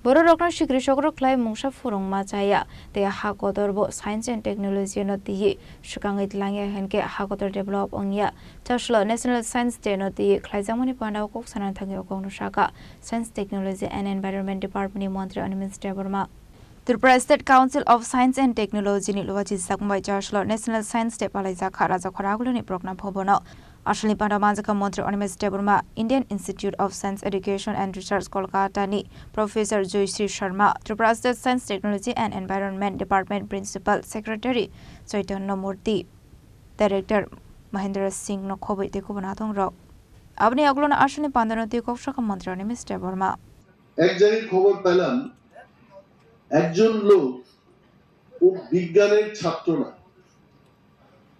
Boro rokna shikrishok klai mungsha furung ma chaya te hakodor bo science and technology no ti shukangit langya henke hakodor develop ongya chashlo national science day no ti klai jamani panda kok sanan thangi okong shaka science technology and environment department mantri Animus Burma Tripura State Council of Science and Technology ni luwachi sakmbai chashlo national science day palai zakha raja kharagulo ni program phobono Ashli Pandamanjaka Montri Animus Burma, Indian Institute of Science Education and Research Kolkata ni Professor Joyশ্রী Sharma, Tripura State Science Technology and Environment Department Principal Secretary Chaitanya Murthy, Director Mahendra Singh no khoboi te ko banathong ro. Abni aglona Ashli Pandanoti Kokshaka Montri Animus Burma. এক জায়গায় খবর পেলাম একজন লোক ও বিজ্ঞানের ছাত্র না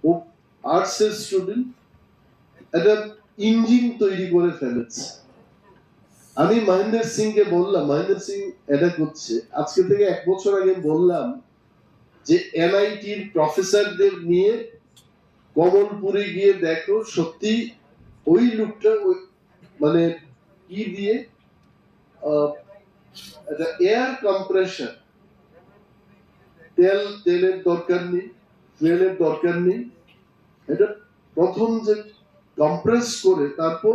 ও আর্টসের স্টুডেন্ট একটা ইঞ্জিন তৈরি করে ফেলেছে আমি মহেন্দ্র সিংকে বললাম মহেন্দ্র সিং এটা করছে আজকে থেকে 1 বছর আগে বললাম যে এনআইটির প্রফেসরদের নিয়ে কমলপুরে গিয়ে দেখো সত্যি ওই লোকটা মানে কি দিয়ে এটা এয়ার কম্প্রেশন তেলের দরকার নেই ফুয়েলের দরকার নেই এটা প্রথম যে কম্প্রেস করে তারপর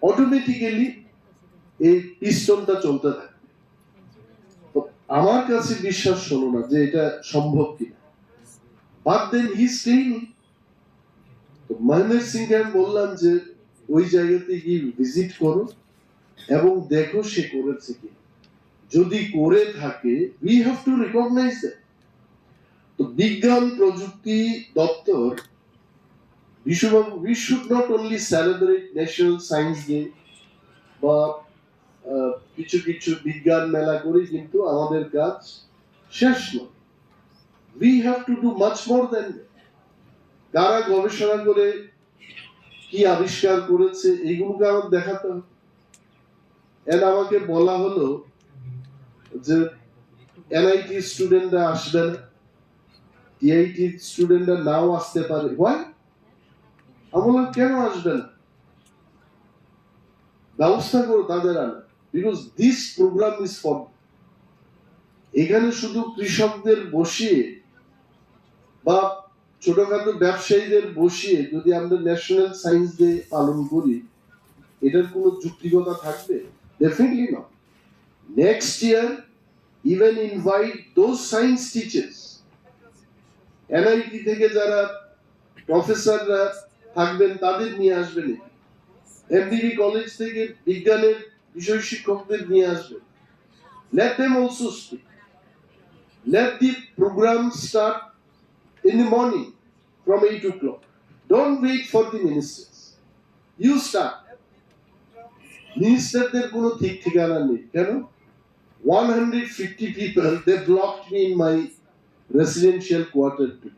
অটোমেটিক্যালি এই পিস্টনটা চলতে থাকে তো আমার কাছে বিশ্বাস হলো না যে এটা সম্ভব কিনা বাট দেন হি স্টেইং তো মহেন্দ্র সিংকে আমি বললাম যে ওই জায়গাতে গিয়ে ভিজিট করো এবং দেখো সে করেছে কি যদি করে থাকে we have to recognise that তো বিজ্ঞান প্রযুক্তি দপ্তর বিশ্ববাবু we should not only celebrate National Science Day বা কিছু কিছু বিজ্ঞান মেলা করে কিন্তু আমাদের কাজ শেষ নয় we have to do much more than that কারা গবেষণা করে কি আবিষ্কার করেছে এইগুলোকে আমাদের দেখাতে হবে এর আমাকে বলা হলো যে এনআইটি স্টুডেন্টরা আসবে না টিআইটি স্টুডেন্টরা নাও আসতে পারে why আমরা কেন আসবে না ব্যবস্থা করো তাদের আনা because this programme is for এখানে শুধু কৃষকদের বসিয়ে বা ছোটখাটো ব্যবসায়ীদের বসিয়ে যদি আমরা ন্যাশনাল সায়েন্স ডে পালন করি এটার কোনো যুক্তিকতা থাকবে definitely not next year even invite those science teachers NIT থেকে যারা প্রফেসররা থাকবেন তাদের নিয়ে আসবেন এমডিবি কলেজ থেকে বিজ্ঞানের বিষয় শিক্ষকদের নিয়ে আসবেন let them also speak let the program start in the morning from 8 o'clock don't wait for the ministers you start ministerদের কোনো ঠিক ঠিকানা নেই কেন 150 people they blocked me in my residential quarter today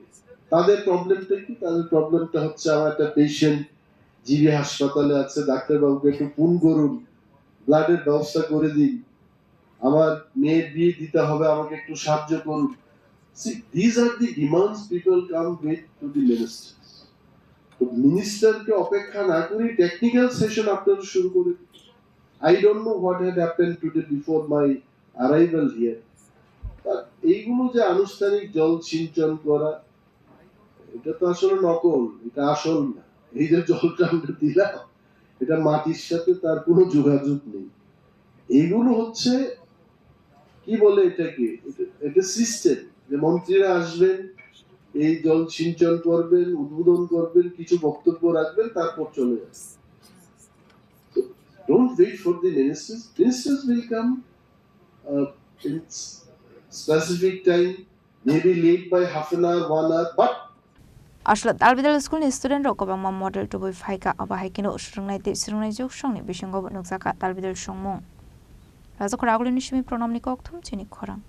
তাদের প্রবলেমটা কি তাদের প্রবলেমটা হচ্ছে আমার একটা পেশেন্ট জিবি হাসপাতালে আছে ডাক্তার বাবুকে একটু ফোন করুন ব্লাডের ব্যবস্থা করে দিন আমার মেয়ের বিয়ে দিতে হবে আমাকে একটু সাহায্য করুন see these are the demands people come with to the ministers তো মিনিস্টারকে অপেক্ষা না করে টেকনিক্যাল সেশন আপনারা শুরু করে I don't know what had happened today before my arrival here এইগুলো যে আনুষ্ঠানিক জল সিঞ্চন করা এটা তো আসলে নকল এটা আসল না এই যে জলটা আমরা দিলাম এটা মাটির সাথে তার কোনো যোগাযোগ নেই এইগুলো হচ্ছে কি বলে এটাকে এটা সিস্টেম যে মন্ত্রীরা আসবেন এই জল সিঞ্চন করবেন উদ্বোধন করবেন কিছু বক্তব্য রাখবেন তারপর চলে যাবেন don't wait for the ministers will come in specific time maybe late by half an hour 1 hour but Ashla Albidal School student Rokobama model to be Faika Abahikino Shrungnite Srungai Juk Shongni Bishango Nuxaka Albidal Shongmong. Razakuraglin Shimi pronomnik Oktum Chinik Korang.